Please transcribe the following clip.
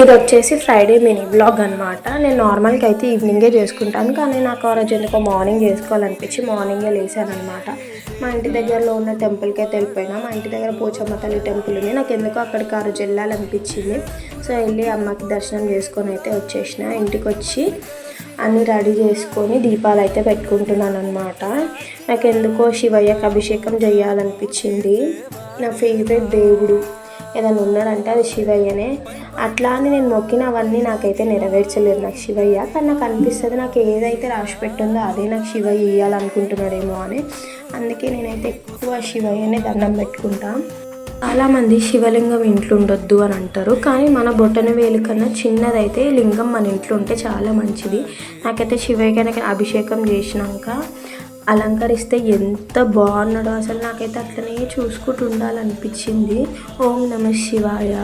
ఇది వచ్చేసి Friday mini blog అనమాట. నేను నార్మల్గా అయితే ఈవినింగే చేసుకుంటాను, కానీ నాకు ఆ రోజు ఎందుకో మార్నింగ్ చేసుకోవాలనిపించి మార్నింగే లేసాను అనమాట. మా ఇంటి దగ్గరలో ఉన్న టెంపుల్కి అయితే వెళ్ళిపోయినా. మా ఇంటి దగ్గర పోచమ్మ తల్లి టెంపుల్ ఉంది. నాకు ఎందుకో అక్కడికి ఆ రోజు వెళ్ళాలనిపించింది. సో వెళ్ళి అమ్మకి దర్శనం చేసుకొని అయితే వచ్చేసిన. ఇంటికి వచ్చి అన్నీ రెడీ చేసుకొని దీపాలు అయితే పెట్టుకుంటున్నాను అనమాట. నాకు ఎందుకో శివయ్యకి అభిషేకం చేయాలనిపించింది. నా ఫేవరెట్ దేవుడు ఏదైనా ఉన్నాడంటే అది శివయ్యనే. అట్లా అని నేను మొక్కినవన్నీ నాకైతే నెరవేర్చలేదు నాకు శివయ్య. కానీ నాకు అనిపిస్తుంది నాకు ఏదైతే రాసి పెట్టిందో అదే నాకు శివయ్య ఇవ్వాలనుకుంటున్నాడేమో అని. అందుకే నేనైతే ఎక్కువ శివయ్యనే దండం పెట్టుకుంటాను. చాలామంది శివలింగం ఇంట్లో ఉండొద్దు అని అంటారు, కానీ మన బొటన వేలు కన్నా చిన్నదైతే లింగం మన ఇంట్లో ఉంటే చాలా మంచిది. నాకైతే శివయ్యకి అభిషేకం చేసినాక అలంకరిస్తే ఎంత బాగున్నాడో అసలు. నాకైతే అట్లనే చూసుకుంటూ ఉండాలనిపించింది. ఓం నమః శివాయ.